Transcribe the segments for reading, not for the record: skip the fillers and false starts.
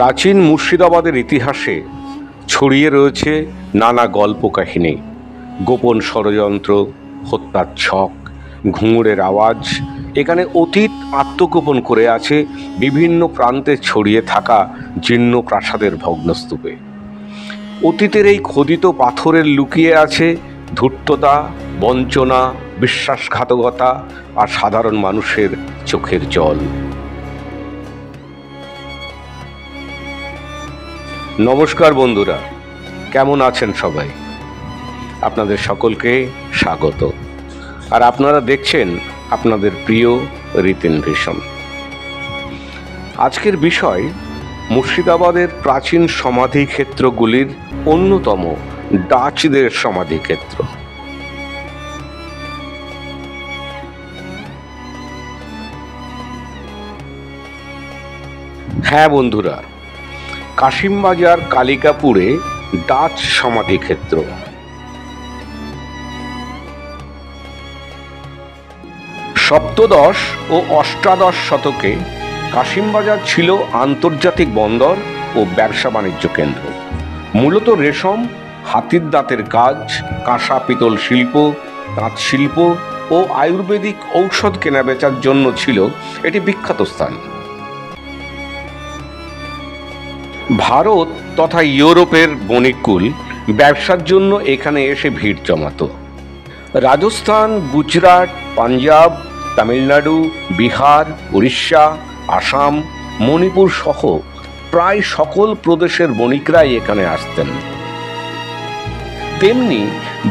প্রাচীন মুর্শিদাবাদের ইতিহাসে ছড়িয়ে রয়েছে নানা গল্প কাহিনী, গোপন ষড়যন্ত্র, হত্যার ছক, ঘুঙুরের আওয়াজ। এখানে অতীত আত্মগোপন করে আছে বিভিন্ন প্রান্তে ছড়িয়ে থাকা জীর্ণ প্রাসাদের ভগ্নস্তূপে। অতীতের এই খোদিত পাথরের লুকিয়ে আছে ধূর্ততা, বঞ্চনা, বিশ্বাসঘাতকতা আর সাধারণ মানুষের চোখের জল। নমস্কার বন্ধুরা, কেমন আছেন সবাই? আপনাদের সকলকে স্বাগত। আর আপনারা দেখছেন আপনাদের প্রিয় রিতেন ভিশন। আজকের বিষয় মুর্শিদাবাদের প্রাচীন সমাধিক্ষেত্রগুলির অন্যতম ডাচদের সমাধিক্ষেত্র। হ্যাঁ বন্ধুরা, কাশিমবাজার কালিকাপুরে ডাচ সমাধিক্ষেত্র। সপ্তদশ ও অষ্টাদশ শতকে কাশিমবাজার ছিল আন্তর্জাতিক বন্দর ও ব্যবসা বাণিজ্য কেন্দ্র। মূলত রেশম, হাতির দাঁতের কাজ, কাঁসা পিতল শিল্প, তাঁত শিল্প ও আয়ুর্বেদিক ঔষধ কেনাবেচার জন্য ছিল এটি বিখ্যাত স্থান। ভারত তথা ইউরোপের বণিককুল ব্যবসার জন্য এখানে এসে ভিড় জমাত। রাজস্থান, গুজরাট, পাঞ্জাব, তামিলনাড়ু, বিহার, উড়িষ্যা, আসাম, মণিপুর সহ প্রায় সকল প্রদেশের বণিকরাই এখানে আসতেন। তেমনি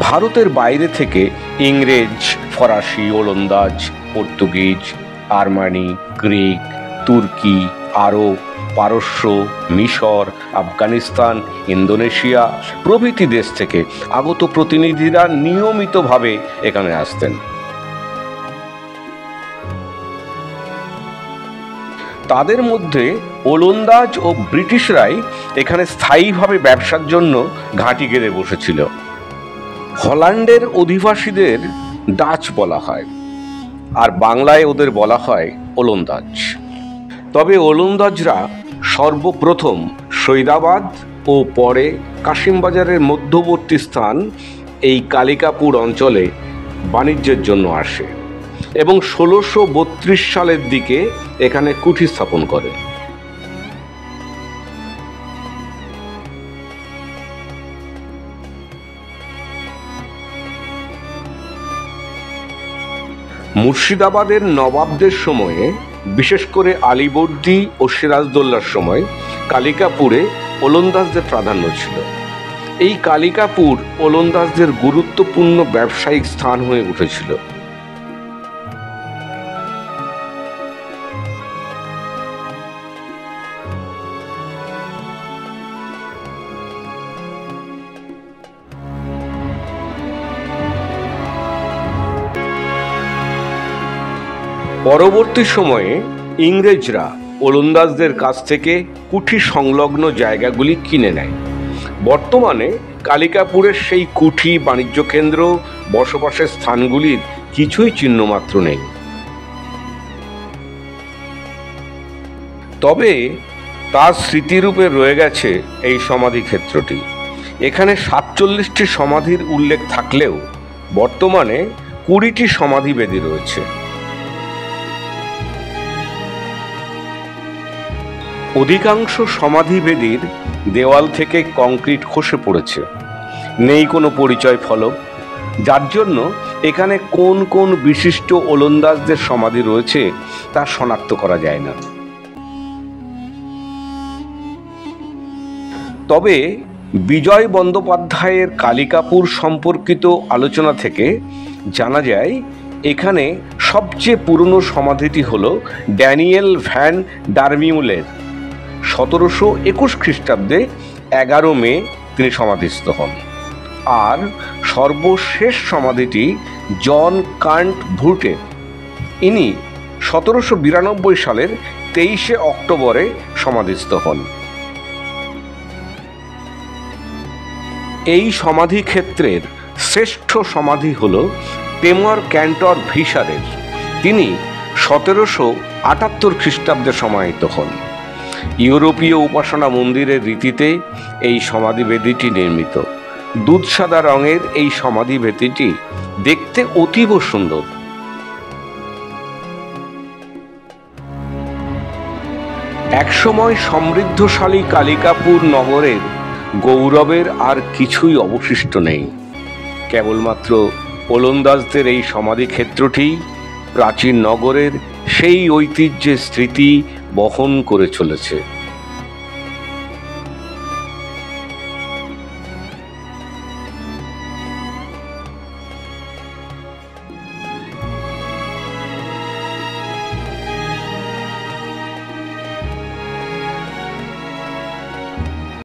ভারতের বাইরে থেকে ইংরেজ, ফরাসি, ওলন্দাজ, পর্তুগিজ, আর্মানি, গ্রিক, তুর্কি, আরব, পারস্য, মিশর, আফগানিস্তান, ইন্দোনেশিয়া প্রভৃতি দেশ থেকে আগত প্রতিনিধিরা নিয়মিতভাবে এখানে আসতেন। তাদের মধ্যে ওলন্দাজ ও ব্রিটিশরাই এখানে স্থায়ীভাবে ব্যবসার জন্য ঘাঁটি গেড়ে বসেছিল। হল্যান্ডের অধিবাসীদের ডাচ বলা হয়, আর বাংলায় ওদের বলা হয় ওলন্দাজ। তবে ওলন্দাজরা সর্বপ্রথম সৈদাবাদ ও পরে কাশিমবাজারের মধ্যবর্তী স্থান এই কালিকাপুর অঞ্চলে বাণিজ্যের জন্য আসে এবং 1632 সালের দিকে এখানে কুঠি স্থাপন করে। মুর্শিদাবাদের নবাবদের সময়ে, বিশেষ করে আলীবর্দী ও সিরাজদৌল্লার সময় কালিকাপুরে ওলন্দাজদের প্রাধান্য ছিল। এই কালিকাপুর ওলন্দাজদের গুরুত্বপূর্ণ ব্যবসায়িক স্থান হয়ে উঠেছিল। পরবর্তী সময়ে ইংরেজরা ওলন্দাজদের কাছ থেকে কুঠি সংলগ্ন জায়গাগুলি কিনে নেয়। বর্তমানে কালিকাপুরের সেই কুঠি, বাণিজ্য কেন্দ্র, বসবাসের স্থানগুলির কিছুই চিহ্নমাত্র নেই। তবে তার স্মৃতিরূপে রয়ে গেছে এই সমাধিক্ষেত্রটি। এখানে 47টি সমাধির উল্লেখ থাকলেও বর্তমানে 20টি সমাধিবেদী রয়েছে। অধিকাংশ সমাধিবেদীর দেওয়াল থেকে কংক্রিট খসে পড়েছে, নেই কোনো পরিচয় ফলক, যার জন্য এখানে কোন কোন বিশিষ্ট ওলন্দাজদের সমাধি রয়েছে তা শনাক্ত করা যায় না। তবে বিজয় বন্দ্যোপাধ্যায়ের কালিকাপুর সম্পর্কিত আলোচনা থেকে জানা যায় এখানে সবচেয়ে পুরনো সমাধিটি হল ড্যানিয়েল ভ্যান ডারমিউলের। 1721 খ্রিস্টাব্দে 11 মে তিনি সমাধিস্থ হন। আর সর্বশেষ সমাধিটি জন কান্ট ভুর্টের। ইনি 1792 সালের 23 অক্টোবরে সমাধিস্থ হন। এই সমাধিক্ষেত্রের শ্রেষ্ঠ সমাধি হল টেমর ক্যান্টর ভিসারের। তিনি 1778 খ্রিস্টাব্দে সমাহিত হন। ইউরোপীয় উপাসনা মন্দিরের রীতিতে এই সমাধিবেদিটি নির্মিত। দুধসাদা রঙের এই সমাধিবেদিটি দেখতে অতীব সুন্দর। একসময় সমৃদ্ধশালী কালিকাপুর নগরের গৌরবের আর কিছুই অবশিষ্ট নেই। কেবলমাত্র ওলন্দাজদের এই সমাধিক্ষেত্রটি প্রাচীন নগরের সেই ঐতিহ্যের স্মৃতি বহন করে চলেছে।